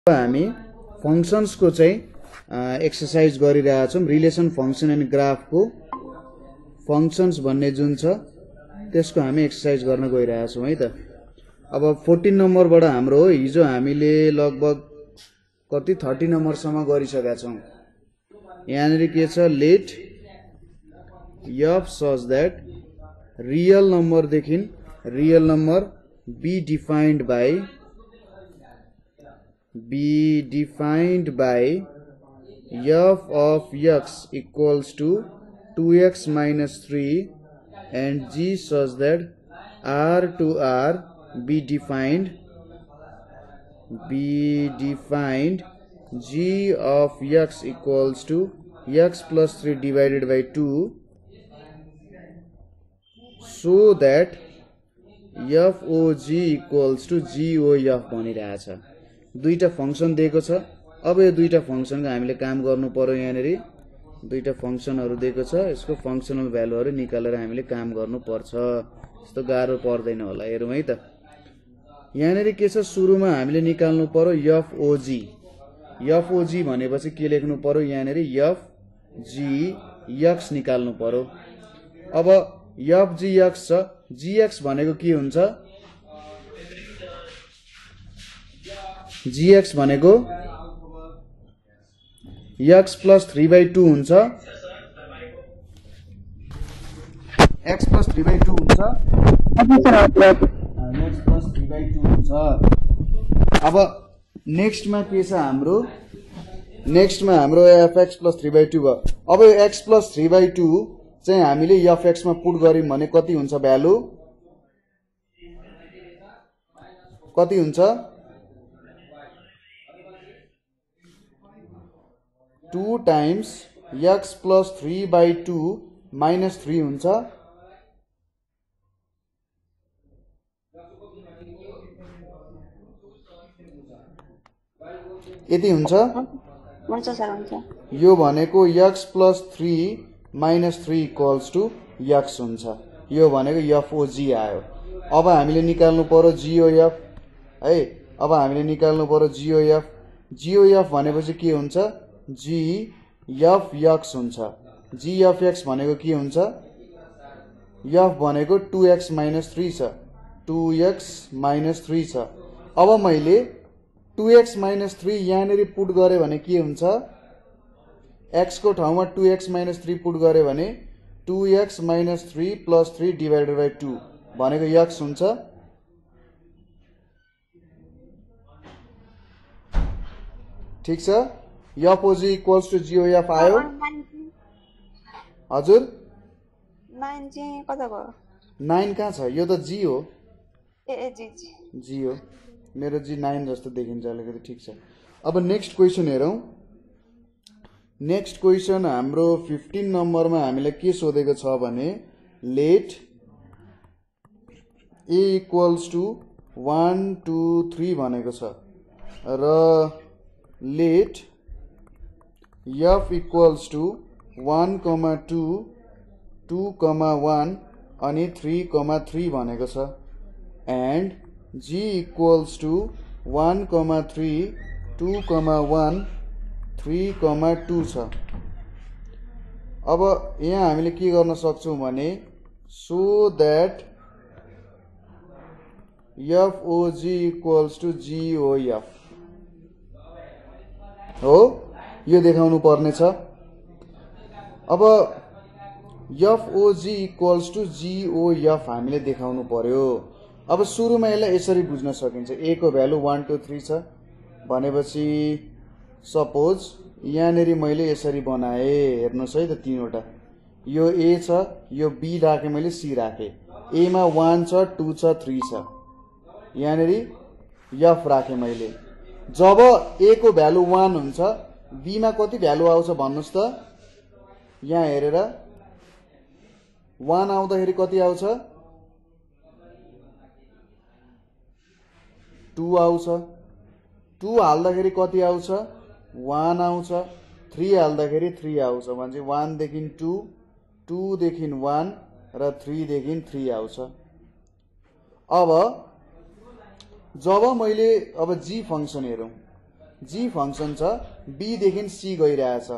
हामी फंक्शन्स को चाहिँ एक्सरसाइज गरिरहेका छौं। रिलेसन फंक्शन एन्ड ग्राफ को फंक्शन्स भन्ने जुन छ त्यसको हामी एक्सरसाइज गर्न गइरहेका छौं है त। अब 14 नम्बरबाट हाम्रो हो, हिजो हामीले लगभग कति 30 नम्बरसम्म गरिसकेका छौं। यहाँनिर के छ, let f such that real number देखि real number be defined by f of x equals to 2x minus 3 and g such that r to r be defined g of x equals to x plus 3 divided by 2 so that f o g equals to g o f भनिरहेछ। दुईटा function दिएको छ। अब यो दुईटा फंक्शनको हामीले काम गर्नु पर्यो। यहाँनेरि दुईटा फंक्शनहरु दिएको छ, यसको फंक्शनल भ्यालुहरु निकालेर हामीले काम गर्नु पर्छ। यस्तो गाह्रो पर्दैन होला, हेरौँ है त। यहाँनेरि के छ, सुरुमा हामीले निकाल्नु पर्यो f o g। f o g भनेपछि के लेख्नु पर्यो, यहाँनेरि f g x निकाल्नु पर्यो। अब f g x छ, g x भनेको के हुन्छ, gx भनेको x plus 3 by 2 हुन्छ, x plus 3 by 2 हुन्छ, x plus 3 by 2 हुन्छ। अब नेक्स्टमा के छ हाम्रो, नेक्स्टमा हाम्रो fx plus 3 by 2 भयो। अब यो x plus 3 by 2 चाहिँ हामीले fx मा पुट गर्यौं भने कति हुन्छ, भ्यालु कति हुन्छ, 2 times x plus 3 by 2 minus 3 हुन्छ। यति हुन्छ। हुन्छ सर, हुन्छ। यो भनेको x plus 3 minus 3 equals to x हुन्छ। यो भनेको f o g आयो। अब हामीले निकाल्नु पर्यो g o f है। अब हामीले निकाल्नु पर्यो g o f। g o f भनेपछि के हुन्छ, g f x हुन्छ। g f x भनेको के हुन्छ, f भनेको 2x minus 3 छ, 2x minus 3 छ। अब मैले 2x minus 3 यहाँनेरि पुट गरे भने के हुन्छ, x को ठाउँमा 2x minus 3 पुट गरे भने 2x minus 3 plus 3 divided by 2 भनेको x हुन्छ। ठीक छ, f o g equals to g o f आयो। हजुर 9 चाहिँ कता गयो, 9 कहाँ छ, यो त g हो। ए जी जी g हो, मेरो g 9 जस्तो देखिन्छ अलिकति। ठीक छ। अब नेक्स्ट क्वेशन हेरौं। नेक्स्ट क्वेशन हाम्रो 15 नम्बरमा हामीले के सोधेको छ भने, लेट a equals to 1 2 3 भनेको छ र लेट f equals to 1, 2, 2, 1 अनि 3, 3 भनेको छ। and g equals to 1, 3, 2, 1, 3, 2 छ। अब यहाँ हामीले के गर्न सक्छौं भने, so that f o g equals to g o f हो, यो देखाउनु पर्ने छ। अब f o g equals to g o f हामीले देखाउनु पर्यो। अब सुरुमा यसलाई यसरी बुझ्न सकिन्छ, a को भ्यालु 1 2 3 छ भनेपछि सपोज यहाँनेरि मैले यसरी बनाए, हेर्नुस् है त, तीनवटा, यो a छ, यो b राखे, मैले c राखे, a मा 1 छ, 2 छ, 3 छ, यहाँनेरि f राखे मैले। जब a को भ्यालु 1 हुन्छ, b मा कति भ्यालु आउँछ भन्नुस् त, यहाँ हेरेर 1 आउँदाखेरि कति आउँछ, 2 आउँछ, 2 हाल्दाखेरि कति आउँछ, 1 आउँछ, 3 हाल्दाखेरि 3 आउँछ भने 1 देखि 2, 2 देखि 1 र 3 देखि 3 आउँछ। अब जब मैले अब जी फंक्शन हेरौं, जी फंक्सन छ बी देखि सी गइरहेछ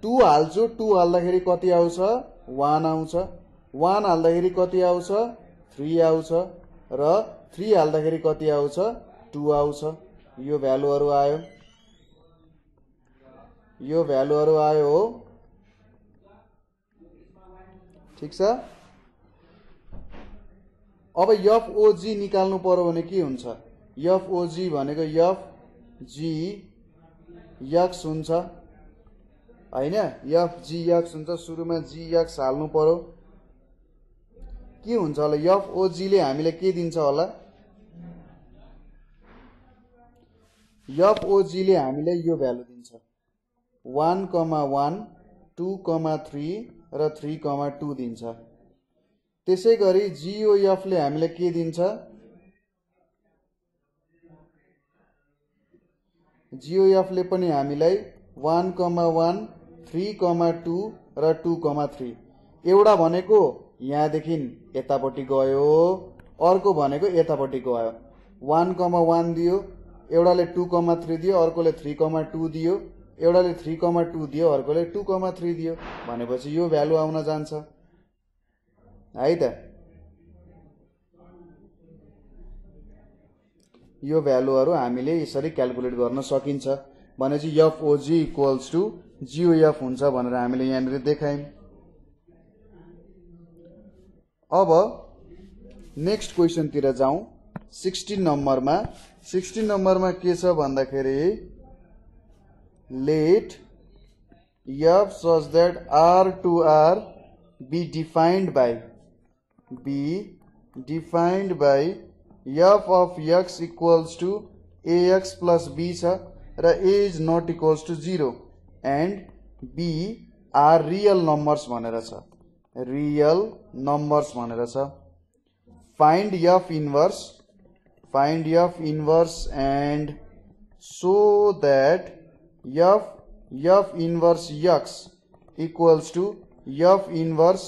2 हाल्छु 2 हाल्दाखेरि कति आउँछ 1 आउँछ 1 हाल्दाखेरि कति आउँछ 3 आउँछ र 3 हाल्दाखेरि कति आउँछ 2 आउँछ यो भ्यालुहरु आयो हो ठीक छ अब एफओजी निकाल्नु पर्यो भने के हुन्छ एफओजी भनेको एफ जी एक्स हुन्छ हैन एफ जी एक्स हुन्छ सुरुमा जी एक्स हाल्नु पर्यो के हुन्छ होला एफओजी ले हामीले के दिन्छ होला एफओजी ले हामीलाई यो भ्यालु दिन्छ 1,1 2,3 र 3,2 दिन्छ त्यसैगरी जीओएफ ले हामीलाई के दिन्छ जीओएफ ले पनि हामीलाई 1,1 3,2 र 2,3 एउटा भनेको यहाँदेखि यतापट्टि गयो अर्को भनेको यतापट्टि गयो 1,1 दियो एउटाले 2,3 दियो अर्कोले 3,2 दियो एउटाले 3,2 दियो अर्कोले 2,3 दियो भनेपछि यो भ्यालु आउन जान्छ है त यो भ्यालुहरु हामीले यसरी क्याल्कुलेट गर्न सकिन्छ भनेपछि एफओजी इक्वल्स टु जीओएफ हुन्छ भनेर हामीले यहाँनिर देखायौं अब नेक्स्ट क्वेशन तिर जाउँ 16 नम्बरमा के छ भन्दाखेरि late f such that r to r be defined by f of x equals to ax plus b छ र a is not equals to 0 and b are real numbers भनेर छ real numbers भनेर छ find f inverse and so that f inverse x equals to f inverse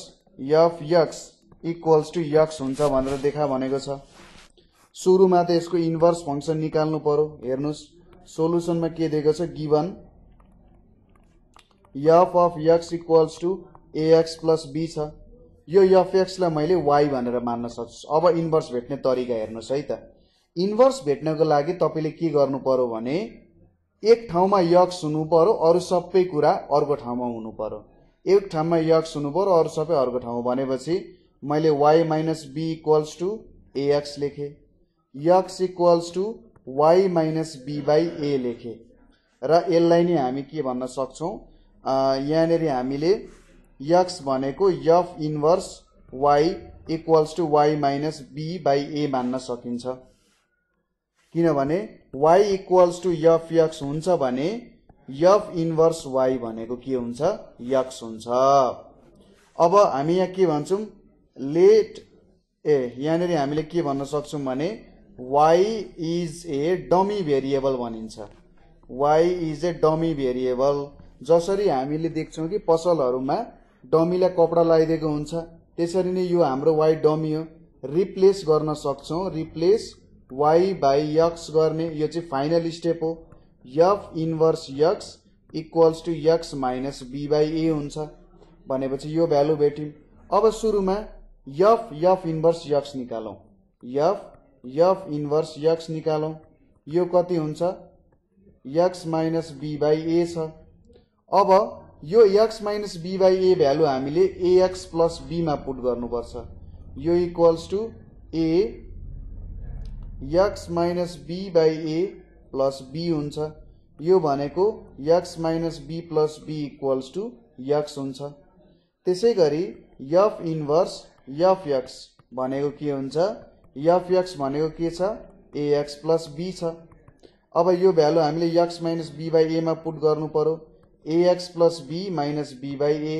f x equals to x हुन्छ भनेर देखा भनेको छ सुरुमा त यसको इन्भर्स फंक्सन निकाल्नु पर्यो हेर्नुस् सोलुसनमा के दिएको छ given f of x equals to ax plus b छ यो fx लाई मैले y भनेर मान्न सक्छु अब इन्भर्स भेट्ने तरिका हेर्नुस् है त इन्भर्स भेट्नको लागि तपाईले के गर्नु पर्यो भने एक ठाउँमा x हुनु पर्यो अरु सबै कुरा अर्को ठाउँमा हुनु पर्यो एक ठाउँमा x हुनु पर्यो अरु सबै अर्को ठाउँमा भनेपछि मैले y minus b equals to ax लेखे x equals to y minus b by a लेखे र यसलाई नै हामी के भन्न सक्छौं यहाँनेरि हामीले x भनेको f inverse y equals to y minus b by a मान्न सकिन्छ किनभने y equals to fx हुन्छ भने f इन्भर्स y भनेको के हुन्छ x हुन्छ अब हामी यहाँ के भन्छौं लेट यहाँनेरि हामीले के भन्न सक्छौं भने y is a dummy variable भनिन्छ y is a dummy variable जसरी हामीले देख्छौं कि पसलहरुमा डमीलाई कपडा लगाइदिएको हुन्छ त्यसरी नै यो हाम्रो y डमी हो रिप्लेस गर्न सक्छौं रिप्लेस y by x गर्ने यो चाहिँ फाइनल स्टेप हो f inverse x equals to x minus b by a हुन्छ भनेपछि यो भ्यालु भेट्यौं अब सुरुमा f इन्भर्स x निकालौं f इन्भर्स x निकालौं यो कति हुन्छ x minus b by a छ अब यो x minus b by a value हामीले ax प्लस b मा पुट गर्नुपर्छ यो equals to a x minus b by a plus b हुन्छ यो भनेको x minus b plus b equals to x हुन्छ त्यसैगरी f इन्भर्स fx भनेको के हुन्छ fx भनेको के छ ax प्लस b छ अब यो भ्यालु हामीले x minus b by a मा पुट गर्नु पर्यो ax plus b minus b by a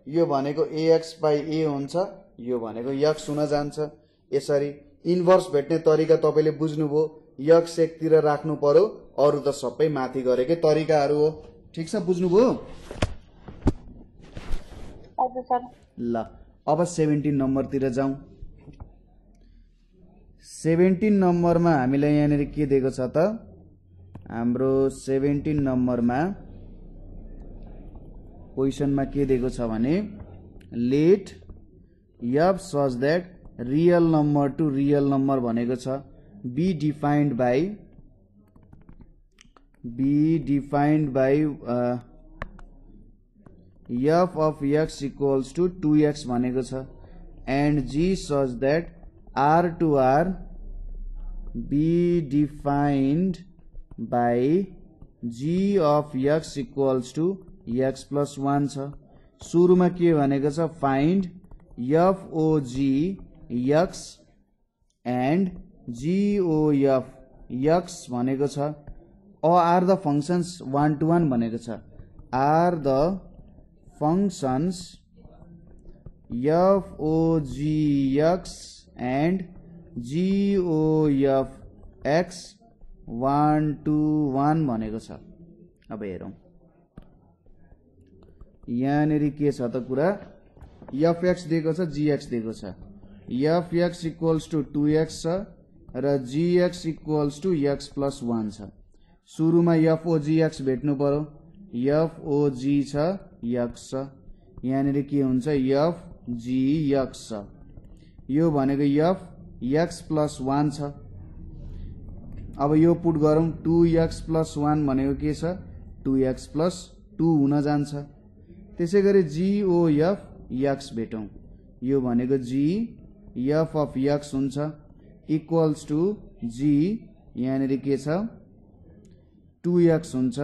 यो भनेको ax by a हुन्छ यो भनेको x हुन जान्छ यसरी इन्भर्स भेट्ने तरिका तपाईले बुझ्नुभयो x एकतिर राख्नु पर्यो अरु त सबै माथि गरेकै तरिकाहरु हो ठीक छ बुझ्नुभयो हजुर सर ल अब 17 नम्बर तिर जाउँ 17 नम्बरमा हामीलाई यहाँनेरि के दिएको छ त हाम्रो 17 नम्बरमा क्वेशनमा के दिएको छ भने late f such that real number to real number भनेको छ be defined by f of x equals to 2x भनेको छ and g such that r to r be defined by g of x equals to x plus 1 छ। सुरुमा के भनेको छ find f o g x and g o f x भनेको छ are the functions 1 to 1 भनेको छ are the functions f o g x and g o f x 1 to 1 भनेको छ। अब हेरौं यहाँनेरि के छ त कुरा fx दिएको छ gx दिएको छ fx इक्वल्स टु 2x छ र gx equals to x plus 1 छ। सुरुमा fogx भेट्नु पर्यो fog छ x छ यहाँनेरि के हुन्छ fgx छ यो भनेको f x plus 1 छ। अब यो पुट गरौं 2x plus 1 भनेको के छ 2x plus 2 हुन जान्छ। त्यसैगरी gof x भेटौं यो भनेको g f of x हुन्छ इक्वल्स टु g यहाँनेरि के छ 2x हुन्छ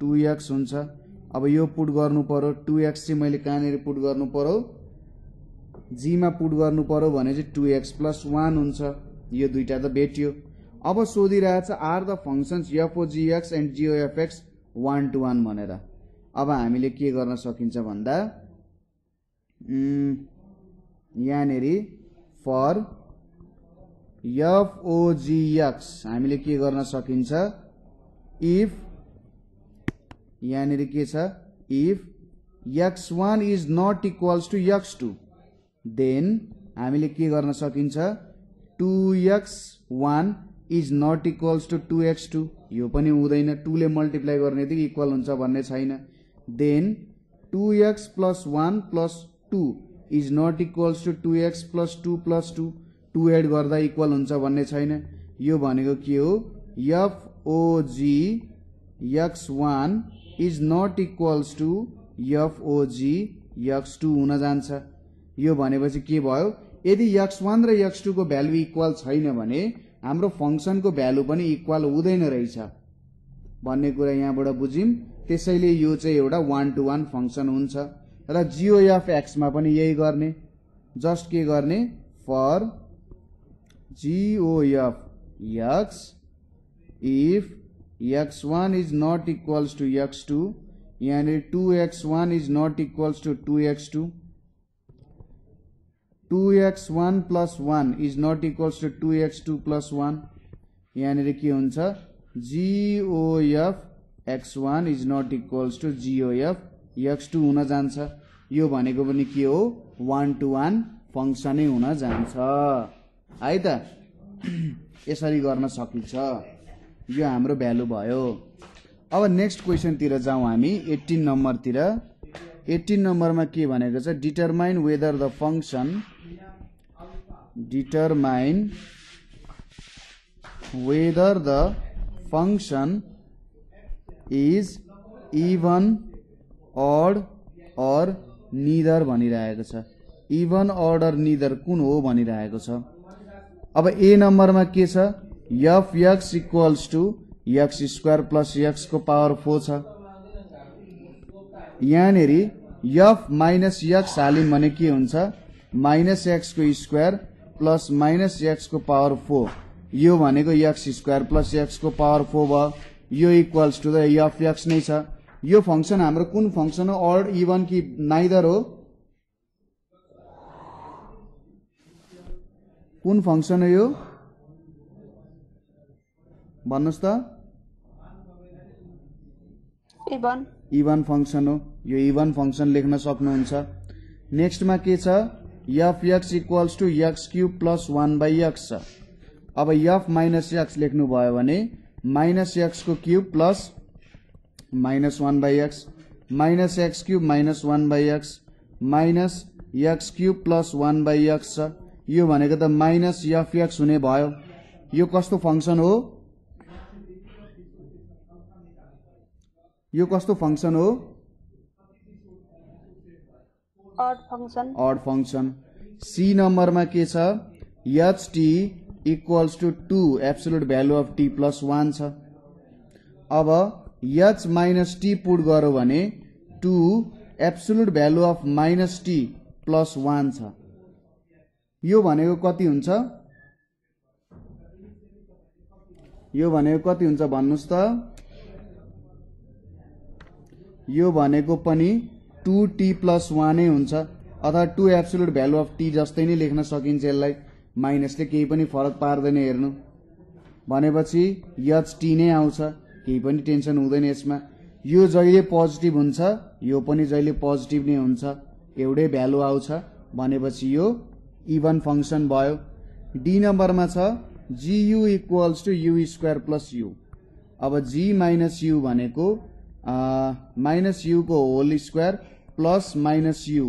2x हुन्छ। अब यो पुट गर्नु पर्यो 2x चाहिँ मैले कहाँनेरि पुट गर्नु पर्यो g मा पुट गर्नु पर्यो भने चाहिँ 2x plus 1 हुन्छ यो दुईटा त भेट्यो। अब सोधिरहेछ are the functions fogx and gofx 1 to 1 भनेर। अब हामीले के गर्न सकिन्छ भन्दा यहाँनेरि फर fogx हामीले के गर्न सकिन्छ इफ यहाँनेरि के छ if x1 is not equals to x2 then हामीले के गर्न सकिन्छ 2x1 is not equals to 2x2 यो पनि हुँदैन 2 ले मल्टिप्लाई गर्ने बित्तिकै इक्वल हुन्छ भन्ने छैन। Then 2x plus 1 plus 2 is not equals to 2x plus 2 plus 2 2 add गर्दा इक्वल हुन्छ भन्ने छैन। यो भनेको के हो fog x1 is not equals to fog x2 हुन जान्छ। यो भनेपछि के भयो यदि x1 र x2 को भ्यालु इक्वल छैन भने हाम्रो फंक्शनको भ्यालु पनि इक्वल हुँदैन रहेछ भन्ने कुरा यहाँबाट बुझिम। त्यसैले यो चाहिँ एउटा 1 to 1 फंक्शन हुन्छ र gof मा पनि यही गर्ने जस्ट के गर्ने for gof x if x1 is not equals to x2 यानी 2x1 is not equals to 2x2 2x1 plus 1 is not equals to 2x2 plus 1 यानी के हुन्छ gof x1 is not equals to gof x2 हुन जान्छ। यो भनेको पनि के हो 1 to 1 फंक्शनै हुन जान्छ है त। यसरी गर्न सकिन्छ यो हाम्रो भ्यालु भयो। अब नेक्स्ट क्वेशन तिर जाउँ हामी 18 नम्बर तिर। 18 नम्बरमा के भनेको छ determine whether the function is even odd और नीदर भनिरहेको छ। इवन ऑड और नीदर कुन हो भनिरहेको छ। अब ए नम्बरमा के छ fx equals to x square plus x को पावर 4 छ। यहाँनेरि f माइनस x हालिम भने के हुन्छ माइनस x को स्क्वायर प्लस माइनस x को पावर 4 यो भनेको x स्क्वायर प्लस x को पावर 4 भयो। यो इक्वल्स टु द fx नै छ। यो फंक्शन हाम्रो कुन फंक्शन हो ऑड इवन कि नाइदर हो कुन फंक्शन हो यो भन्नुस् त इवन फंक्शन हो। यो इवन फंक्शन लेख्न सक्नुहुन्छ। नेक्स्ट मा के छ fx equals to x cube plus 1 by x छ। अब f माइनस x लेख्नु भयो भने माइनस एक्स को cube plus minus 1 by x minus x cube minus 1 by x minus x cube plus 1 by x छ। यो भनेको त माइनस एफ एक्स हुने भयो। यो कस्तो फंक्सन हो? यो कस्तो फंक्सन हो? Odd function. Odd function. C नंबरमा के छ? H T equals to 2 absolute value of T plus 1 छ। अब एच माइनस टी पुट गर्यो भने 2 absolute value of minus T plus 1 छ। यो भनेको कति हुन्छ? यो भनेको कति हुन्छ भन्नुस् त? यो भनेको पनि 2t प्लस 1 नै हुन्छ, अथवा 2 एब्सोल्युट भ्यालु अफ टी जस्तै नै लेख्न सकिन्छ यसलाई। माइनसले केही पनि फरक पार्दैन। हेर्नु भनेपछि एच टी नै आउँछ, केही पनि टेन्सन हुँदैन यसमा। यो जहिले पोजिटिभ हुन्छ, यो पनि जहिले पोजिटिभ नै हुन्छ, एउटै भ्यालु आउँछ भनेपछि यो इभन फंक्सन भयो। डी नम्बरमा छ GU equals to u square plus u. अब जी माइनस यू भनेको माइनस यू को whole square plus minus u,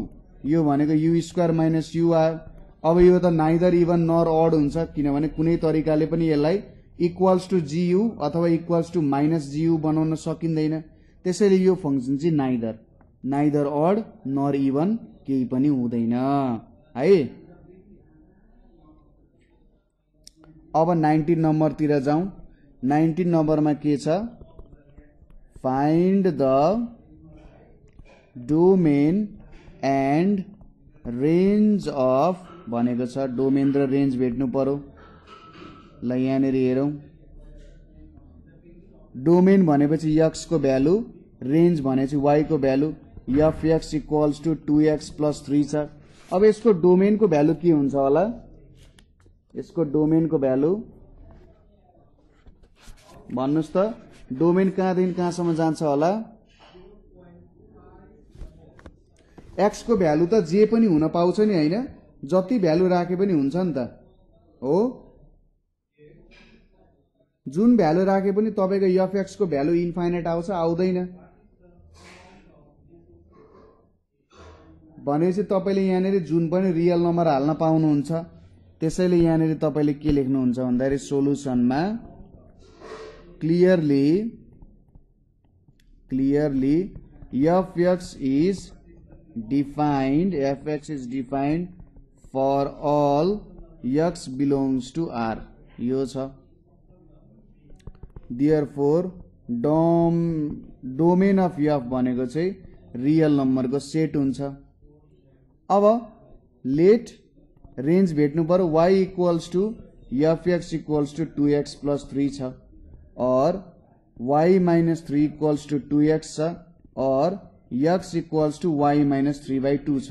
यो भनेको यू स्क्वायर माइनस यू आयो। अब यो त नाइदर इभन नर अड हुन्छ, किनभने कुनै तरिकाले पनि यसलाई इक्वल्स टू जीयू अथवा इक्वल्स टू माइनस जीयू बनाउन सकिँदैन। त्यसैले यो फंक्सन चाहिँ नाइदर अड नर इभन केही पनि हुँदैन है। अब 19 नम्बरतिर जाउँ। 19 नम्बरमा के छ? Find the domain and range of भनेको छ। डोमेन र रेन्ज भेट्नु पर्यो। ल यहाँनिर हेरौँ। डोमेन भनेपछि एक्स को भ्यालु, रेन्ज भनेपछि वाई को भ्यालु। F x equals to 2x plus 3 छ। अब यसको डोमेन को भ्यालु के हुन्छ होला? यसको डोमेन को भ्यालु भन्नुस् त? डोमेन कहाँदेखि कहाँसम्म जान्छ होला? एक्स को भ्यालु त जे पनि हुन पाउँछ नि, हैन? जति भ्यालु राखे पनि हुन्छ नि त, हो? जुन भ्यालु राखे पनि तपाईको एफ एक्स को भ्यालु इन्फाइनाइट आउँछ? आउँदैन। भनेपछि तपाईले यहाँनिर जुन पनि रियल नम्बर हाल्न पाउनुहुन्छ। त्यसैले यहाँनिर तपाईले के लेख्नुहुन्छ भन्दाखेरि सोलुसनमा clearly F x is defined for all x belongs to R, यो छ। देयरफोर डोमेन अफ एफ भनेको चाहिँ रियल नम्बर को सेट हुन्छ। अब लेट रेन्ज भेट्नु पर्यो। y equals to F x equals to 2x plus 3 छ, और y minus 3 equals to 2x छ, और x equals to y minus 3/2 छ।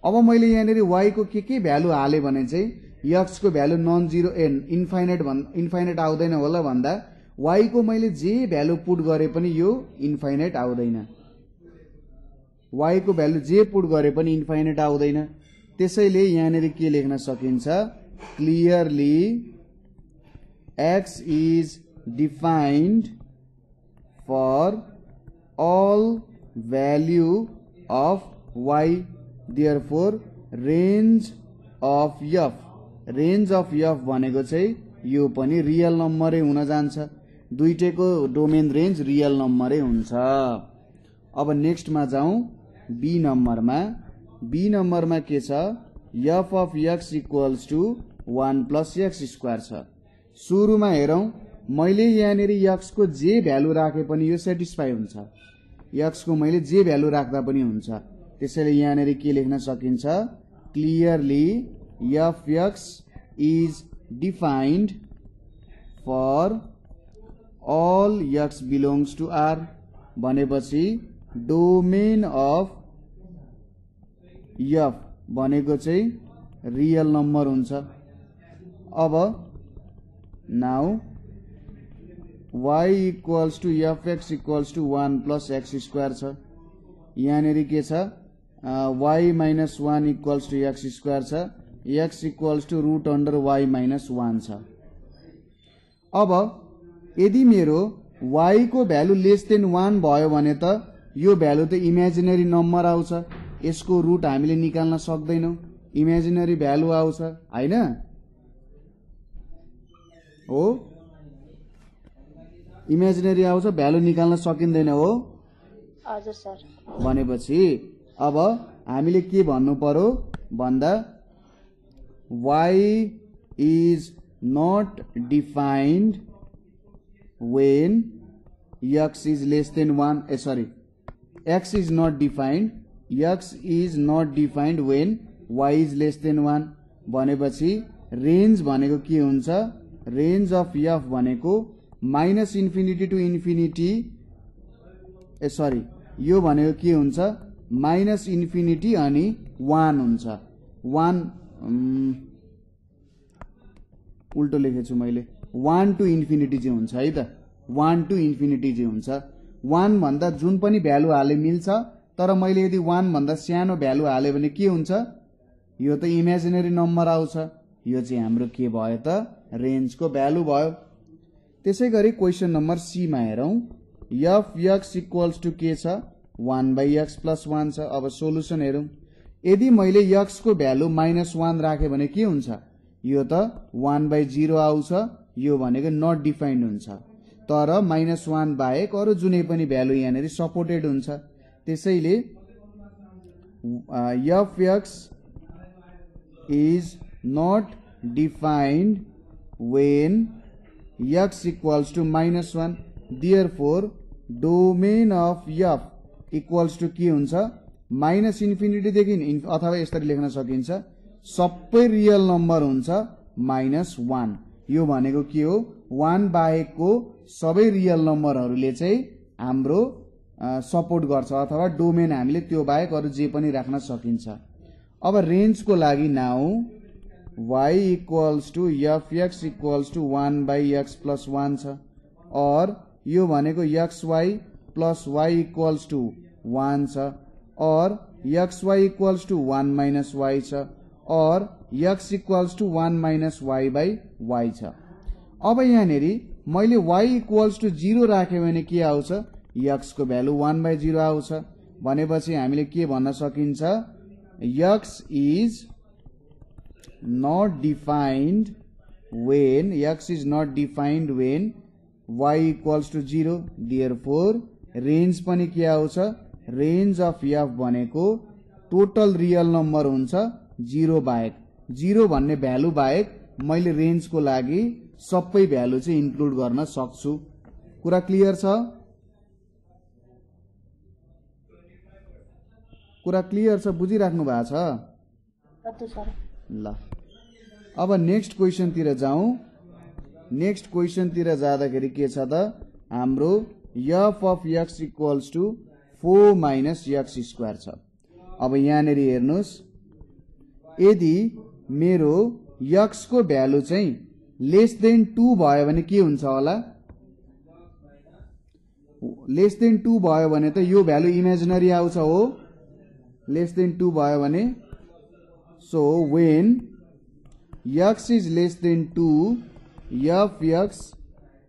अब मैले यहाँनिर y को के भ्यालु हाले भने चाहिँ x को भ्यालु नन जीरो इन्फाइनाइट आउँदैन होला भन्दा y को मैले जे भ्यालु पुट गरे पनि यो इन्फाइनाइट आउँदैन। y को भ्यालु जे पुट गरे पनि इन्फाइनाइट आउँदैन। त्यसैले यहाँनिर के लेख्न सकिन्छ? Clearly x is defined for all value of y, therefore range of f भनेको चाहिँ यो पनि रियल नम्बरै हुन जान्छ। दुईटैको डोमेन रेन्ज रियल नम्बरै हुन्छ। अब नेक्स्टमा जाउँ बी नम्बरमा। बी नम्बरमा के छ? F of x equals to 1 plus x square छ। सुरुमा हेरौँ, मैले यहाँनिर एक्स को जे भ्यालु राखे पनि यो सेटिस्फाई हुन्छ। एक्स को मैले जे भ्यालु राख्दा पनि हुन्छ। त्यसैले यहाँनिर के लेख्न सकिन्छ? Clearly F x is defined for all x belongs to r भनेपछि डोमेन अफ एफ भनेको चाहिँ रियल नम्बर हुन्छ। अब now y equals to F x equals to 1 plus x square छ। यहाँनिर के छ? y minus 1 equals to x square छ। x equals to root under y minus 1 छ। अब यदि मेरो y को भ्यालु लेस देन 1 भयो भने त यो भ्यालु त इमेजिनरी नम्बर आउँछ, यसको रुट हामीले निकाल्न सक्दैनौं, इमेजिनरी भ्यालु आउँछ हैन हो, इमेजिनरी आउँछ, भ्यालु निकाल्न सकिँदैन हो। हजुर सर। भनेपछि अब हामीले के भन्नु पर्यो भन्दा y is not defined when x is less than 1 x is not defined when y is less than 1 भनेपछि रेन्ज भनेको के हुन्छ, रेन्ज अफ f भनेको माइनस इन्फिनिटी टु इन्फिनिटी यो भनेको के हुन्छ माइनस इन्फिनिटी अनि 1 हुन्छ। 1 उल्टो लेखेछु मैले, 1 टु इन्फिनिटी चाहिँ हुन्छ है त, 1 टु इन्फिनिटी चाहिँ हुन्छ। 1 भन्दा जुन पनि भ्यालु हाले मिल्छ, तर मैले यदि 1 भन्दा सानो भ्यालु हाले भने के हुन्छ, यो त इमेजिनरी नम्बर आउँछ, यो चाहिँ हाम्रो के भयो त रेन्जको भ्यालु भयो। त्यसैगरी क्वेशन नम्बर सी मा हेरौं, एफ एक्स इक्वल्स टु के छ 1/x + 1 छ। अब सोलुसन हेरौं, यदि मैले x को भ्यालु -1 राखे भने के हुन्छ, यो त 1/0 आउँछ, यो भनेको नट डिफाइन्ड हुन्छ, तर -1 बाहेक अरु जुनै पनि भ्यालु यहाँनेरि सपोर्टेड हुन्छ। त्यसैले f x is not defined when x equals to -1, therefore domain of f equals to के हुन्छ माइनस इन्फिनिटी देखि अथवा यसरी लेख्न सकिन्छ सबै रियल नम्बर हुन्छ -1। यो भनेको के हो, 1 बाहेकको सबै रियल नम्बरहरूले चाहिँ हाम्रो सपोर्ट गर्छ, अथवा डोमेन हामीले त्यो बाहेक अरु जे पनि राख्न सकिन्छ। अब रेन्जको लागि now y equals to fx equals to 1/x + 1 छ, और यो भनेको xy plus y equals to 1 छ, और xy equals to 1 - y छ, और x equals to 1 - y/y छ। अब यहाँनेरि मैले y equals to 0 राखे भने के आउँछ, x को भ्यालु 1/0 आउँछ। भनेपछि हामीले के भन्न सकिन्छ, x is not defined when y equals to 0, therefore range पनि के आउँछ, रेन्ज अफ f भनेको टोटल रियल नम्बर हुन्छ 0 बाहेक, 0 भन्ने भ्यालु बाहेक मैले रेन्जको लागि सबै भ्यालु चाहिँ इन्क्लुड गर्न सक्छु। कुरा क्लियर छ, कुरा क्लियर छ, बुझिराख्नु भएको छ ल। अब नेक्स्ट क्वेशन तिर जाउँ। नेक्स्ट क्वेशन तिर जाँदाखेरि के छ त, हाम्रो f of x equals to 4 - x² छ। अब यहाँनेरि हेर्नुस्, यदि मेरो x को भ्यालु चाहिँ लेस देन 2 भयो भने के हुन्छ होला, लेस देन 2 भयो भने त यो भ्यालु इमेजिनरी आउँछ हो, लेस देन 2 भयो भने। So when x is less than 2, f x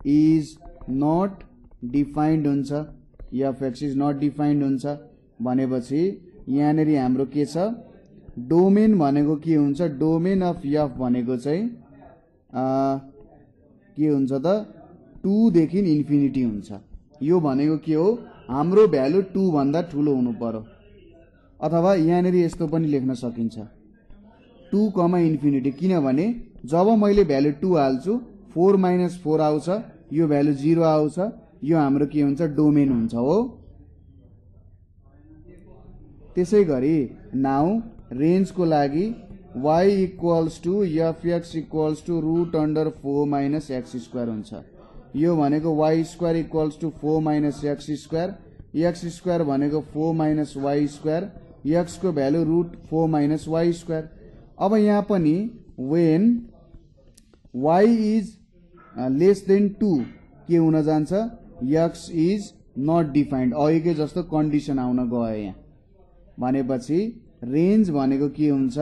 is not defined हुन्छ, f x is not defined हुन्छ। भनेपछि यहाँनेरि हाम्रो के छ, डोमेन भनेको के हुन्छ, डोमेन अफ f भनेको चाहिँ के हुन्छ त 2 देखि इन्फिनिटी हुन्छ। यो भनेको के हो, हाम्रो भ्यालु 2 भन्दा ठूलो हुनु पर्यो, अथवा यहाँनेरि यस्तो पनि लेख्न सकिन्छ 2, इन्फिनिटी, किनभने जब मैले भ्यालु 2 हाल्छु 4 - 4 आउँछ, यो भ्यालु 0 आउँछ, यो हाम्रो के हुन्छ, डोमेन हुन्छ हो। त्यसैगरी नाउ रेन्जको लागि y equals to fx equals to √4 - x² हुन्छ। यो भनेको y² equals to 4 - x², x² भनेको 4 - y², x को भ्यालु √4 - y²। अब यहाँ पनि when y is less than 2 के हुन जान्छ, x is not defined, अघिकै जस्तो कन्डिसन आउन गयो यहाँ। भनेपछि रेन्ज भनेको के हुन्छ,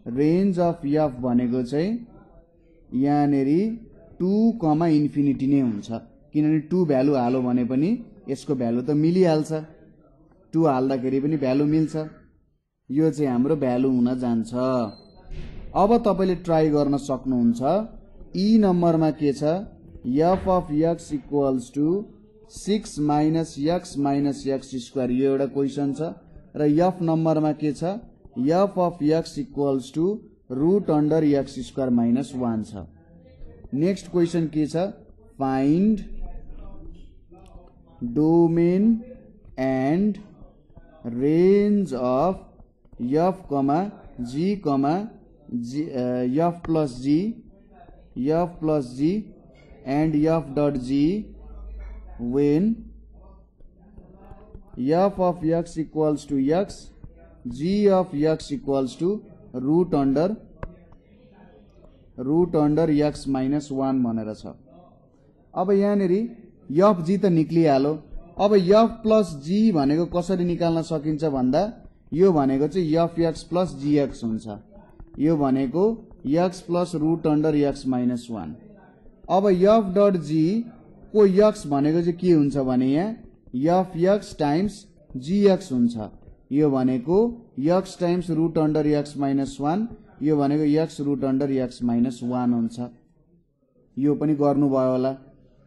रेन्ज अफ f भनेको चाहिँ यहाँनेरि 2, इन्फिनिटी नै हुन्छ। किनभने 2 भ्यालु हालो भने पनि यसको भ्यालु त मिलिहाल्छ, 2 हाल्दाखेरि पनि भ्यालु मिल्छ। यो चाहिँ हाम्रो भ्यालु हुन जान्छ। अब तपाईले ट्राई गर्न सक्नुहुन्छ। ई नम्बरमा के छ, f of x equals to 6 minus x square, यो एउटा क्वेसन छ। र f नम्बरमा के छ, f of x equals to root under x square minus 1 छ। नेक्स्ट क्वेसन के छ, find domain and range of f comma g comma f plus g and f dot g when f of x equals to x, g of x equals to root under x minus 1 भनेर छ। अब यहाँनेरि f g त निक्लिहाल्यो। अब f plus g भनेको कसरी निकाल्न सकिन्छ भन्दा यो भनेको चाहिँ f x प्लस gx हुन्छ। यो भनेको x plus root under x minus 1। अब f डट g को x भनेको चाहिँ के हुन्छ भने यहाँ f x टाइम्स gx हुन्छ। यो भनेको x times root under x minus 1, यो भनेको x root under x minus 1 हुन्छ। यो पनि गर्नुभयो होला।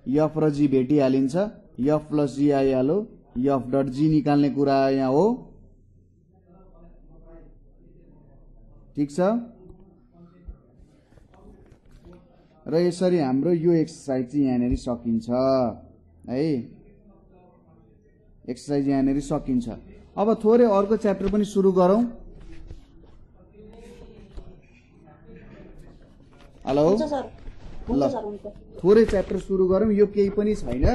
f र g भेटिहालिन्छ, f प्लस g आइहाल्यो, f डट g निकाल्ने कुरा यहाँ हो। ठीक छ। र यसरी हाम्रो यो एक्सरसाइज चाहिँ यहाँनेरि सकिन्छ है। एक्सरसाइज यहाँनेरि सकिन्छ। अब थोरै अर्को च्याप्टर पनि सुरु गरौँ। हेलो, ल थोरै च्याप्टर सुरु गरौँ। यो केही पनि छैन,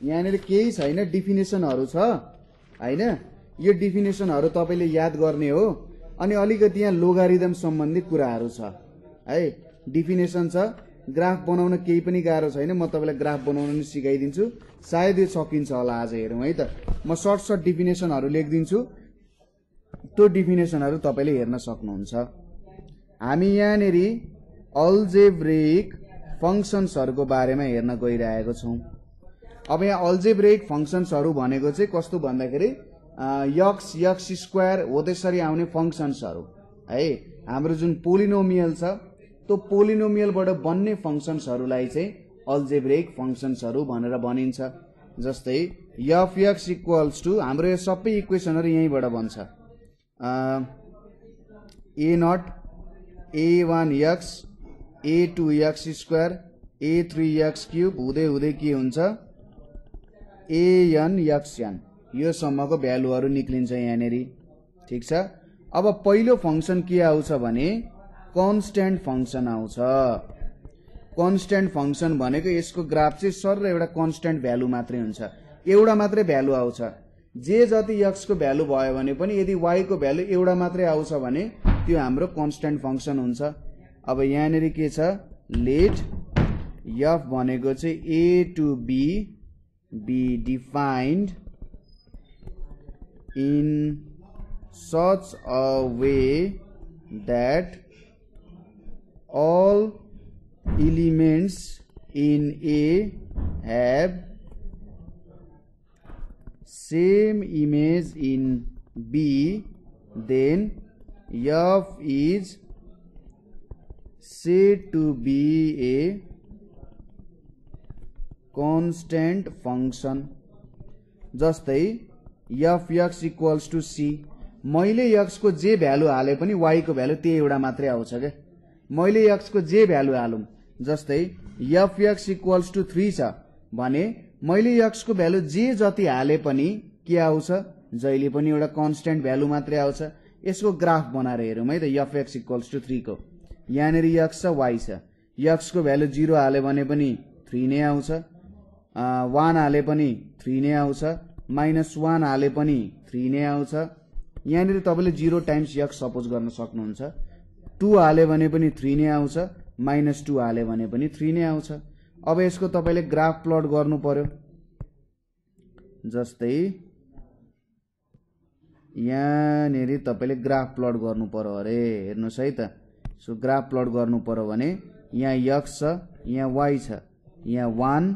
यहाँनेरि केही छैन, डिफिनेसनहरु छ हैन। यो डिफिनेसनहरु तपाईले याद गर्ने हो। अनि अलिकति यहाँ लोगारिदम सम्बन्धी कुराहरु छ है। डिफिनेसन छ, ग्राफ बनाउन केही पनि गाह्रो छैन। म तपाईलाई ग्राफ बनाउन नि सिकाइदिन्छु। सायद यो सकिन्छ होला। आज हेरौँ है त। म सर्ट डिफिनेसनहरु लेख्दिन्छु, त्यो डिफिनेसनहरु तपाईले हेर्न सक्नुहुन्छ। हामी यहाँनेरि अल्जेब्रिक फंक्शन्सहरुको बारेमा हेर्न गइरहेको छौं। अब यहाँ अल्जेब्रिक फंक्शन्सहरु भनेको चाहिँ कस्तो भन्दाखेरि x स्क्वायर हो त्यसरी आउने फंक्शन्सहरु है। हाम्रो जुन पोलिनोमियल छ त्यो पोलिनोमियलबाट बन्ने फंक्शन्सहरुलाई चाहिँ अल्जेब्रिक फंक्शन्सहरु भनेर भनिन्छ। जस्तै f x इक्वल्स टु, हाम्रो यो सबै इक्वेसनहरु यहीँबाट बन्छ। a0 a1x a2x square a3x cube हुँदै हुँदै के हुन्छ an xn, यो सम्मको भ्यालुहरु निक्लिन्छ यहाँनेरि। ठीक छ। अब पहिलो फंक्शन के आउँछ भने कन्स्ट्यान्ट फंक्शन आउँछ। कन्स्ट्यान्ट फंक्शन भनेको यसको ग्राफ चाहिँ सर एउटा कन्स्ट्यान्ट भ्यालु मात्रै हुन्छ, एउटा मात्रै भ्यालु आउँछ। जे जति x को भ्यालु भयो भने पनि यदि y को भ्यालु एउटा मात्रै आउँछ भने त्यो हाम्रो कन्स्ट्यान्ट फंक्शन हुन्छ। अब यहाँनेरि के छ, लेट f भनेको चाहिँ a to b be defined in such a way that all elements in A have same image in B, then f is said to be a constant function। जस्तै f x equals to c, मैले x को जे value हाले पनि y को value त्यही एउटा मात्रै आउँछ के। मैले x को जे भ्यालु हालौं, जस्तै f x इक्वल्स टु 3 छ भने मैले x को भ्यालु जे जति हाले पनि के आउँछ, जहिले पनि एउटा कन्स्ट्यान्ट भ्यालु मात्रै आउँछ। यसको ग्राफ बनाएर हेरौँ है त। f x इक्वल्स टु 3 को यहाँनेरि x छ y छ। x को भ्यालु 0 हाले भने पनि 3 नै आउँछ, 1 हाले पनि 3 नै आउँछ, -1 हाले पनि 3 नै आउँछ। यहाँनेरि तपाईले 0 टाइम्स x सपोज गर्न सक्नुहुन्छ। 2 हाले भने पनि 3 नै आउँछ, -2 हाले भने पनि 3 नै आउँछ। अब यसको तपाईले ग्राफ प्लट गर्नु पर्यो। जस्तै यहाँनेरि तपाईले ग्राफ प्लट गर्नु पर्यो अरे। हेर्नुस् है त। सो ग्राफ प्लट गर्नु पर्यो भने यहाँ x छ, यहाँ y छ, यहाँ 1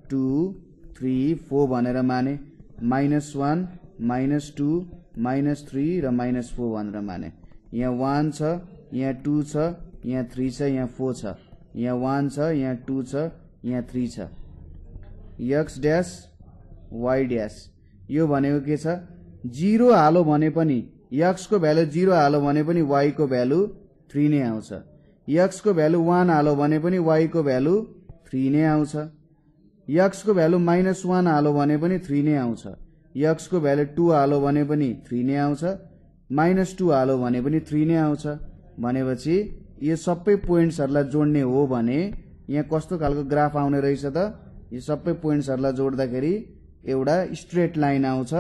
2 3 4 भनेर माने, -1 -2 -3 र -4 भनेर माने। यहाँ 1 छ, यहाँ 2 छ, यहाँ 3 छ, यहाँ 4 छ, यहाँ 1 छ, यहाँ 2 छ, यहाँ 3 छ। x ड्यास y ड्यास यो भनेको के छ, 0 हालो भने पनि x को भ्यालु 0 हालो भने पनि y को भ्यालु 3 नै आउँछ, x को भ्यालु 1 हालो भने पनि y को भ्यालु 3 नै आउँछ, x को भ्यालु -1 हालो भने पनि 3 नै आउँछ, x को भ्यालु 2 हालो भने पनि 3 नै आउँछ, -2 हालो भने पनि 3 नै आउँछ। भनेपछि यो सबै पोइन्ट्सहरुलाई जोड्ने हो भने यहाँ कस्तो खालको ग्राफ आउने रहेछ त, यो सबै पोइन्ट्सहरुलाई जोड्दाखेरि एउटा स्ट्रेट लाइन आउँछ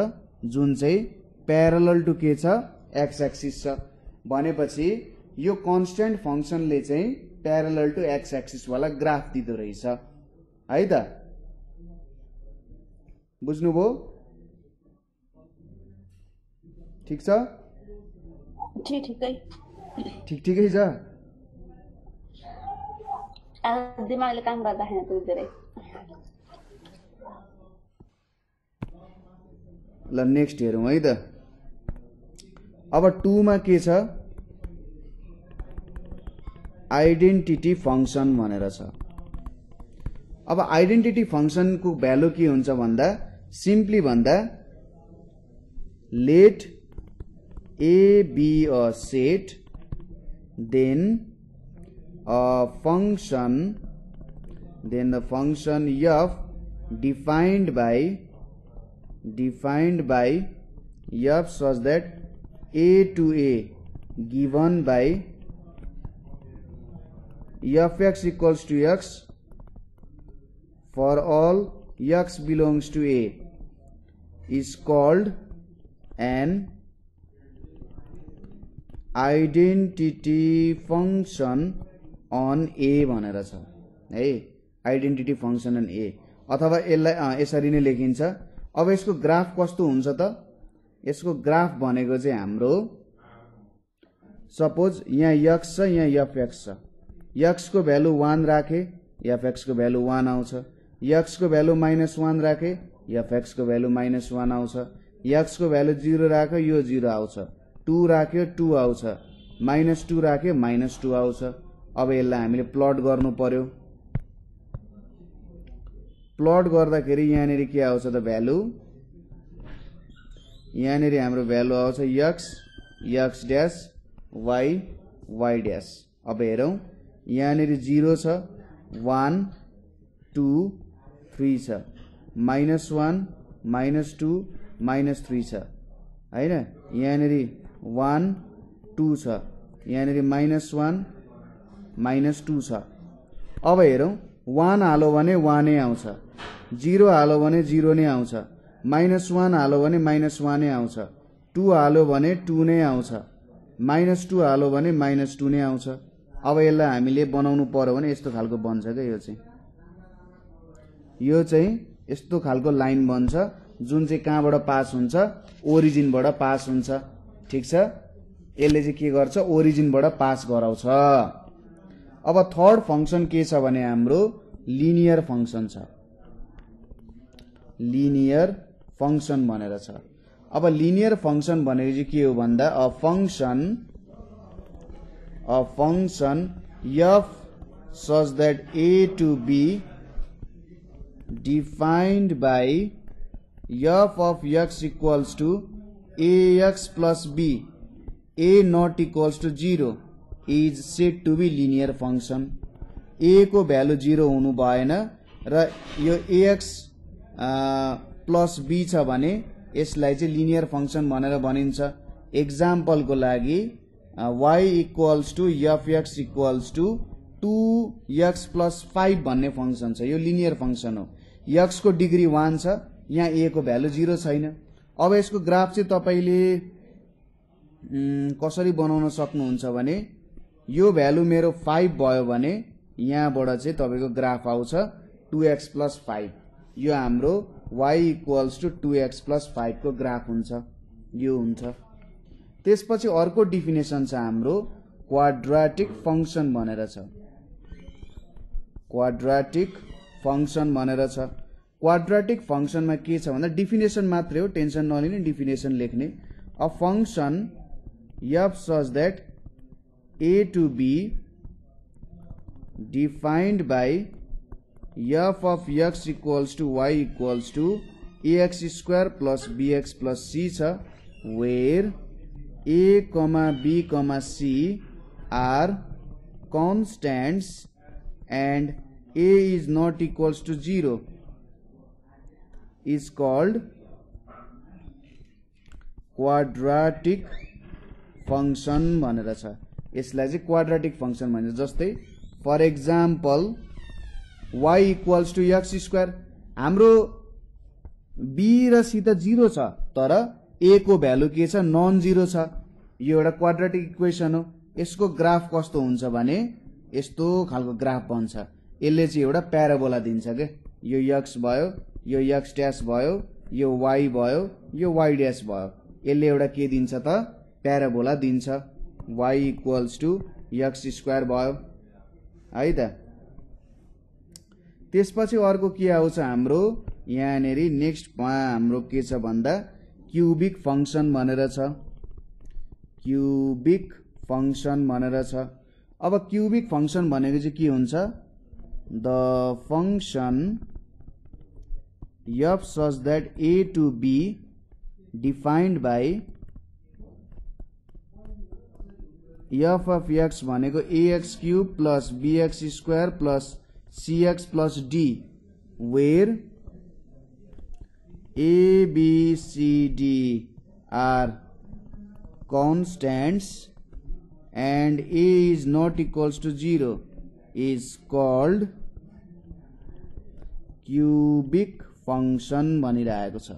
जुन चाहिँ प्यारलल टु के छ, एक्स एक्सिस छ। भनेपछि यो कन्स्टेन्ट फंक्सनले चाहिँ प्यारलल टु एक्स एक्सिस वाला ग्राफ दिदो रहेछ है त। बुझ्नुभयो? ठीक छ? ठिकै ठिकै छ। दिमागले काम गर्दैन बुझ्दै। ल नेक्स्ट हेरौँ है त। अब 2 मा के छ, आइडेन्टिटी फंक्सन भनेर छ। अब आइडेन्टिटी फंक्सन को भ्यालु के हुन्छ भन्दा, सिम्पली भन्दा late a be a set, then a function, then the function f defined by f such that a to a given by fx equals to x for all x belongs to a is called an identity function on A भनेर छ है। Identity function on ए, अथवा यसलाई यसरी नै लेखिन्छ। अब यसको ग्राफ कस्तो हुन्छ त, यसको ग्राफ भनेको चाहिँ हाम्रो सपोज यहाँ x छ, यहाँ fx छ, x को भ्यालु 1 राखे fx को भ्यालु 1 आउँछ, x को भ्यालु -1 राखे fx को भ्यालु -1 आउँछ, x को भ्यालु 0 राख्यो यो 0 आउँछ, 2 राख्यो 2 आउँछ, -2 राख्यो -2 आउँछ। अब यसलाई हामीले प्लट गर्नु पर्यो। प्लट गर्दाखेरि यहाँनेरि के आउँछ त भ्यालु, यहाँनेरि हाम्रो भ्यालु आउँछ x ड्यास y ड्यास। अब हेरौँ यहाँनेरि 0 छ, 1 2 3 छ, -1 -2 -3 छ हैन। यहाँनेरि 1 2 छ, यहाँनेरि -1 -2 छ। अब हेरौँ 1 हालो भने 1 नै आउँछ, 0 हालो भने 0 नै आउँछ, -1 हालो भने -1 नै आउँछ, 2 हालो भने 2 नै आउँछ, -2 हालो भने -2 नै आउँछ। अब यसलाई हामीले बनाउनु पर्यो भने यस्तो खालको बन्छ के, यो चाहिँ यस्तो खालको लाइन बन्छ जुन चाहिँ कहाँबाट पास हुन्छ, ओरिजिनबाट पास हुन्छ। ठीक छ, यसले चाहिँ के गर्छ, ओरिजिनबाट पास गराउँछ। अब थर्ड फंक्सन के छ भने हाम्रो लिनियर फंक्सन छ, लिनियर फंक्सन भनेर छ। अब लिनियर फंक्सन भनेको चाहिँ के हो भन्दा, a function f such that a to b defined by f of x equals to ax plus b, a not equals to 0 is said to be linear function। a को value 0 हुनु भएन र यो ax प्लस b छ भने यसलाई चाहिँ linear function भनेर भनिन्छ। एक्जाम्पल को लागि y equals to fx equals to 2x plus 5 भन्ने फंक्सन छ, यो लिनियर फंक्सन हो। x को डिग्री 1 छ, यहाँ a को भ्यालु 0 छैन। अब यसको ग्राफ चाहिँ तपाईले कसरी बनाउन सक्नुहुन्छ भने, यो भ्यालु मेरो 5 भयो भने यहाँबाट चाहिँ तपाईको ग्राफ आउँछ 2x प्लस 5, यो हाम्रो y equals to 2x plus 5 को ग्राफ हुन्छ, यो हुन्छ। त्यसपछि अर्को डेफिनेसन छ हाम्रो क्वाड्रेटिक फंक्सन भनेर छ, क्वाड्रेटिक फंक्सन भनेर छ। क्वाड्रेटिक फंक्सनमा के छ भन्दा डिफिनेसन मात्रै हो, टेन्सन नलिने, डिफिनेसन लेख्ने। A function f such that a to b defined by f of x equals to y equals to ax square plus bx plus c छ, where a b c are constants and a is not equals to 0 is called quadratic function भनेर छ। यसलाई चाहिँ quadratic function भन्छ। जस्तै for example y equals to x square, हाम्रो b र c त 0 छ तर a को भ्यालु के छ, नन जिरो छ। यो एउटा क्वाड्रेटिक इक्वेसन हो। यसको ग्राफ कस्तो हुन्छ भने यस्तो खालको ग्राफ बन्छ। यसले चाहिँ एउटा प्याराबोला दिन्छ के, यो x भयो, यो x डैश भयो, यो y भयो, यो y डैश भयो। यसले एउटा के दिन्छ त, प्याराबोला दिन्छ। y equals to x square भयो है त। त्यसपछि अर्को के आउँछ हाम्रो यहाँनेरि नेक्स्टमा हाम्रो के छ भन्दा क्यूबिक फंक्शन भनेर छ। क्यूबिक फंक्शन भनेर छ। अब क्यूबिक फंक्शन भनेको चाहिँ के हुन्छ, the function f such that a to b defined by f of x भनेको ax cube plus bx square plus cx plus d, where a b c d are constants and a is not equals to 0 is called cubic function भनिरहेको छ।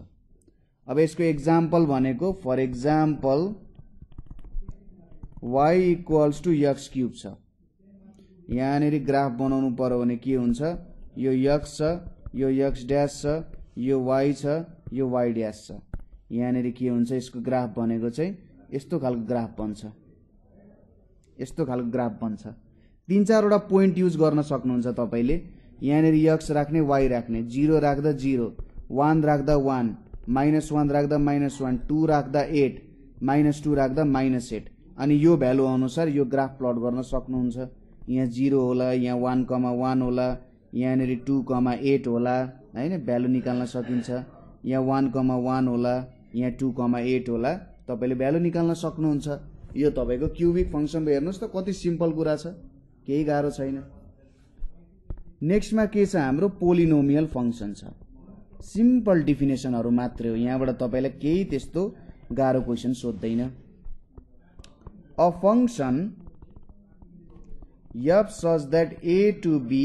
अब यसको example भनेको for example y equals to x cube छ। यहाँनेरि graph बनाउनु पर्यो भने के हुन्छ, यो x छ, यो x डैश छ, यो y छ, यो y डैश छ। यहाँनेरि के हुन्छ, यसको ग्राफ भनेको चाहिँ यस्तो खालको ग्राफ बन्छ, यस्तो खालको ग्राफ बन्छ। तीन चारवटा पोइन्ट युज गर्न सक्नुहुन्छ तपाईले। यहाँनेरि x राख्ने, y राख्ने, 0 राख्दा 0, 1 राख्दा 1, -1 राख्दा -1, 2 राख्दा 8, -2 राख्दा -8। अनि यो भ्यालु अनुसार यो ग्राफ प्लट गर्न सक्नुहुन्छ। यहाँ 0 होला, यहाँ 1,1 होला, यहाँनेरि 2,8 होला हैन, भ्यालु निकाल्न सकिन्छ। यहाँ 1,1 होला, यहाँ 2,8 होला, तपाईले भ्यालु निकाल्न सक्नुहुन्छ। यो तपाईको क्यूबिक फंक्शन हो। हेर्नुस् त कति सिम्पल कुरा छ, केही गाह्रो छैन। नेक्स्टमा के छ हाम्रो पोलिनोमियल फंक्शन छ। सिम्पल डिफिनेसनहरु मात्रै हो, यहाँबाट तपाईलाई केही त्यस्तो गाह्रो क्वेशन सोध्दैन। A function f such that a to b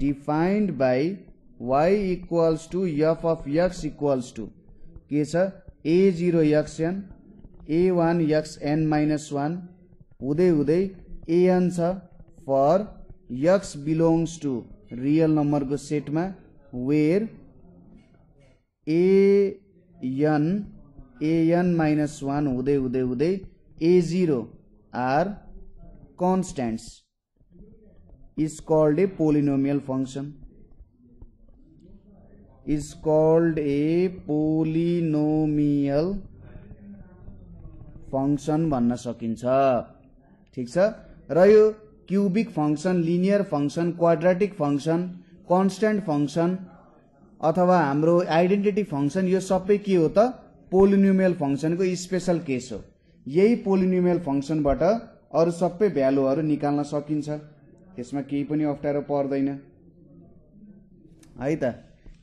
defined by y equals to f of x equals to के छ, a0 xn, a1 xn minus 1 हुँदै हुँदै an छ for x belongs to real number को set में, where an minus 1 हुँदै हुँदै हुँदै a0 are constants is called a polynomial function, is called a polynomial function भन्न सकिन्छ। ठीक छ। र यो cubic function, linear function, quadratic function, constant function अथवा हाम्रो आइडेन्टिटी फंक्शन, यो सबै के हो त, पोलिनोमियल फंक्शन को स्पेशल केस हो। यही पोलिनोमियल फंक्शन बाट अरु सबै भ्यालुहरु निकाल्न सकिन्छ, त्यसमा केही पनि अप्ठ्यारो पर्दैन है त।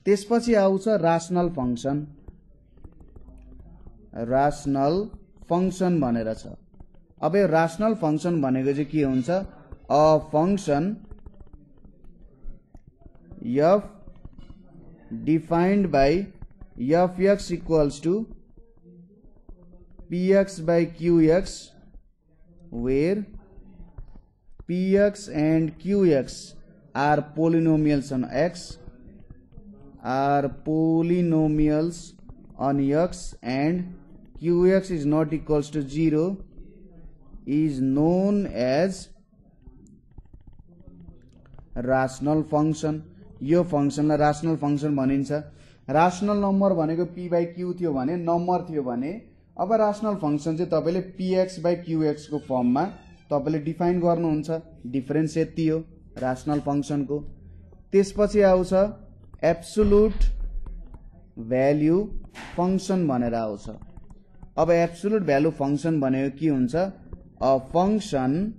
त्यसपछि आउँछ राशनल फंक्शन। राशनल फंक्शन भनेर छ। अब यो राशनल फंक्शन भनेको चाहिँ के हुन्छ, a function f defined by f(x) equals to px by qx, where px and qx are polynomials on x, are polynomials on x and qx is not equals to 0 is known as rational function। यो फंक्सनलाई rational function भनिन्छ। Rational number भनेको p by q थियो भने number थियो भने अब rational function चाहिँ तपाईले px बाई qx को फर्ममा तपाईले डिफाइन गर्नुहुन्छ। डिफरेन्स यति हो राशनल फंक्सनको। त्यसपछि आउँछ एब्सोल्युट भ्यालु फंक्सन भनेर आउँछ। अब एब्सोल्युट भ्यालु फंक्सन भनेको के हुन्छ? अ फंक्सन,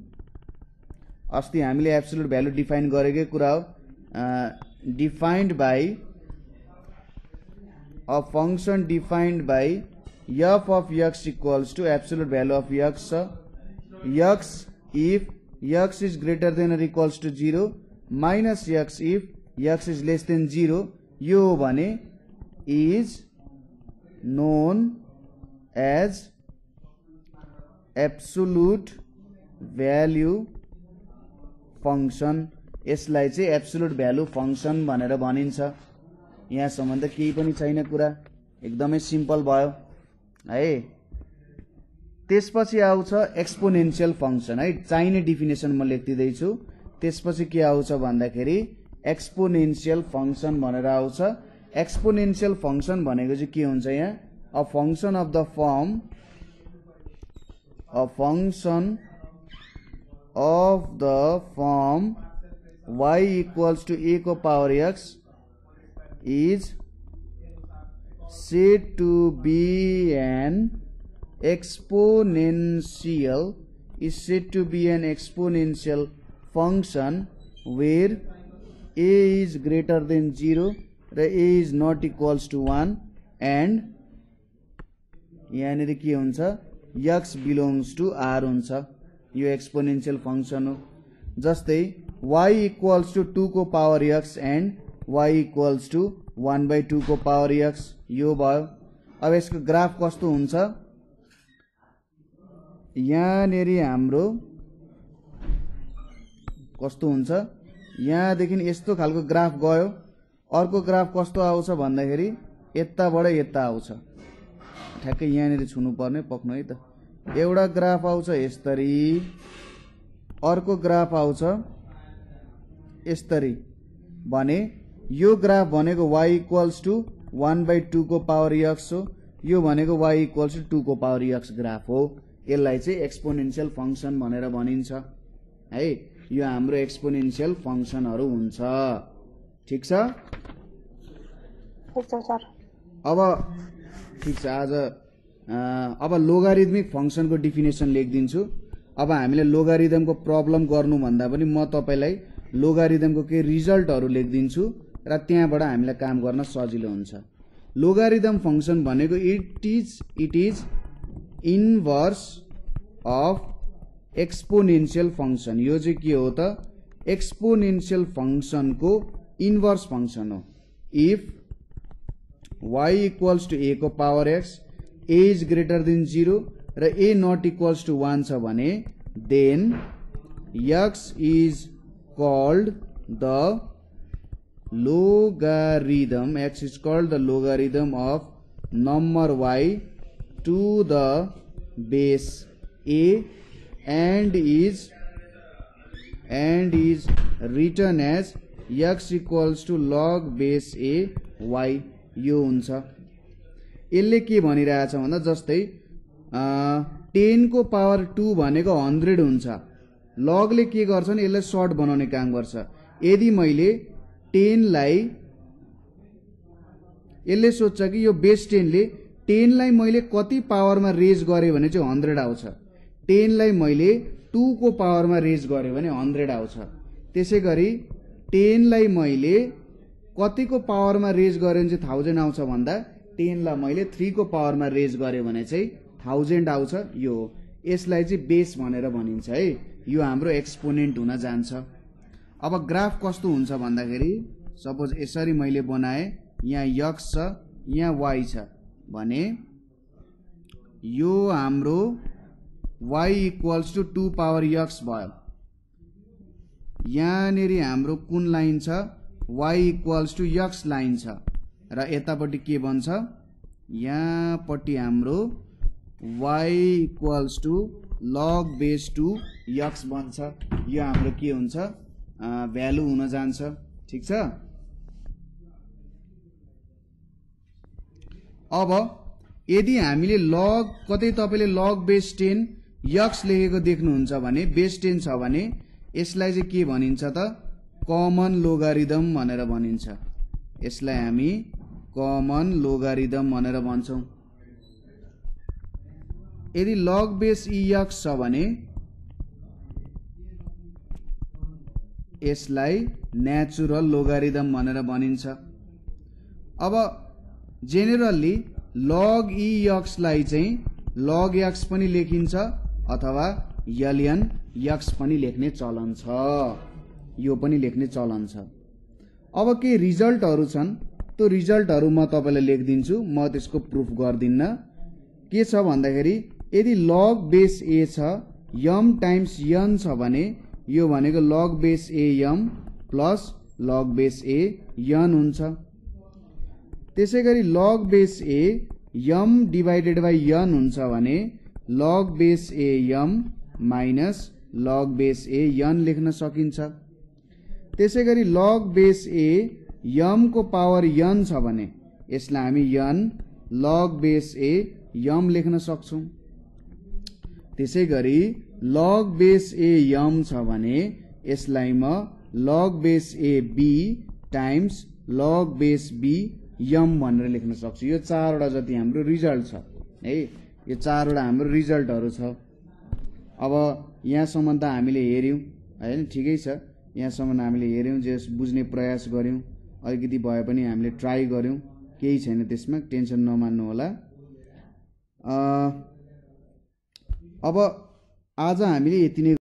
अस्ति हामीले एब्सोल्युट भ्यालु डिफाइन गरेकै कुरा हो। Defined by a function defined by f of x equals to absolute value of x x if x is greater than or equals to 0 minus x if x is less than 0 यो भने is known as absolute value function। यसलाई चाहिँ absolute value function भनेर भनिन्छ। यहाँसम्म त केही पनि छैन, कुरा एकदमै सिम्पल भयो है। त्यसपछि आउँछ एक्सपोनेन्शियल फंक्सन है। चाहिने डिफिनेसन म लेख्दिदै छु। त्यसपछि के आउँछ भन्दाखेरि एक्सपोनेन्शियल फंक्सन भनेर आउँछ। एक्सपोनेन्शियल फंक्सन भनेको चाहिँ के हुन्छ? यहाँ a function of the form y equals to a को power x is said to be an exponential function where a is greater than 0 र a is not equals to 1 and यहाँनिर के हुन्छ? x belongs to r हुन्छ। यो exponential function हो। जस्तै y equals to 2 को power x and y equals to 1/2 को पावर x यो भयो। अब यसको ग्राफ कस्तो हुन्छ? यहाँनेरि हाम्रो कस्तो हुन्छ? यहाँदेखि यस्तो खालको ग्राफ गयो। अर्को ग्राफ कस्तो आउँछ भन्दाखेरि यताबाट यता आउँछ। ठ्याक्कै यहाँनेरि छुनु पर्ने, पक्नु है त। एउटा ग्राफ आउँछ यसरी, अर्को ग्राफ आउँछ यसरी भने यो ग्राफ भनेको y इक्वल्स टु 1/2 को पावर x हो। यो भनेको y इक्वल्स टु 2 को पावर x ग्राफ हो। यसलाई चाहिँ एक्सपोनेन्शियल फंक्सन भनेर भनिन्छ है। यो हाम्रो एक्सपोनेन्शियल फंक्सनहरु हुन्छ। ठीक छ? सर अब ठीक छ। आज अब लोगारिथमिक फंक्सनको डिफिनेसन लेखिदिन्छु। अब हामीले लोगारिथमको प्रब्लम गर्नु भन्दा पनि म तपाईलाई लोगारिथमको के रिजल्टहरु लेखिदिन्छु र त्यहाँबाट हामीलाई काम गर्न सजिलो हुन्छ। लोगारिथम फंक्सन भनेको it is inverse of exponential function. यो चाहिँ के हो त? एक्सपोनेन्शियल फंक्सनको इन्भर्स फंक्सन हो। If y equals to a को power x, a is greater than 0 र a नट इक्वल्स टु 1 छ भने then x is called the logarithm of number y to the base a and is written as x equals to log base a y। यो हुन्छ। यसले के भनिरहेछ भन्दा जस्तै 10 को पावर 2 भनेको 100 हुन्छ। लगले के गर्छ भने यसलाई सर्ट बनाउने काम गर्छ। यदि मैले 10 लाई यसले सोच्छ कि यो बेस 10 ले 10 लाई मैले कति पावरमा रेज गरे भने चाहिँ 100 आउँछ। 10 लाई मैले 2 को पावरमा रेज गरे भने 100 आउँछ। त्यसैगरी 10 लाई मैले कतिको पावरमा रेज गरे भने चाहिँ 1000 आउँछ भन्दा 10 लाई मैले 3 को पावरमा रेज गरे भने चाहिँ 1000 आउँछ। यो यसलाई चाहिँ बेस भनेर भनिन्छ है। यो हाम्रो एक्सपोनेन्ट हुन जान्छ। अब ग्राफ कस्तो हुन्छ भन्दाखेरि सपोज यसरी मैले बनाए, यहाँ x छ, यहाँ y छ भने यो हाम्रो y equals to 2 power x भयो। यहाँनेरि हाम्रो कुन लाइन छ? y equals to x line छ र यतापट्टि के बन्छ? यहाँपट्टि हाम्रो y equals to log base 2 x बन्छ। यो हाम्रो के हुन्छ? भ्यालु हुन जान्छ। ठीक छ? अब यदि हामीले लग कतै तपाईले लग बेस 10 यक्स लेखेको देख्नुहुन्छ भने बेस 10 छ भने यसलाई चाहिँ के भनिन्छ त कमन लोगारिदम भनेर भनिन्छ। यसलाई हामी कमन लोगारिदम भनेर भन्छौं। यदि लग बेस यक्स छ भने यसलाई नेचुरल लोगारिदम भनेर भनिन्छ। अब जेनेरली लग यक्स लाई चाहिँ लग यक्स पनि लेखिन्छ अथवा ln यक्स पनि लेख्ने चलन छ। यो पनि लेख्ने चलन छ। अब के रिजल्टहरु छन् त्यो रिजल्टहरु म तपाईलाई लेखिदिन्छु, म त्यसको प्रुफ गर्दिन्न। के छ भन्दाखेरि यदि लग बेस a छ m टाइम्स n छ भने यो भनेको log base a m plus log base a n हुन्छ। त्यसैगरी log base a m divided by n हुन्छ भने log base a m minus log base a n लेख्न सकिन्छ। त्यसैगरी लग बेस a m को पावर n छ भने यसलाई हामी n log base a m लेख्न सक्छौं। त्यसैगरी लग बेस a m छ भने यसलाई म log base a b times log base b m भनेर लेख्न सक्छु। यो चारवटा जति हाम्रो रिजल्ट छ है, यो चारवटा हाम्रो रिजल्टहरु छ। अब यहाँसम्म त हामीले हेर्यौं हैन, ठिकै छ। यहाँसम्म हामीले हेर्यौं, जस बुझ्ने प्रयास गर्यौं, अलिकति भए पनि हामीले ट्राई गर्यौं, केही छैन त्यसमा, टेन्सन नमान्नु होला। अब आज हामीले यति नै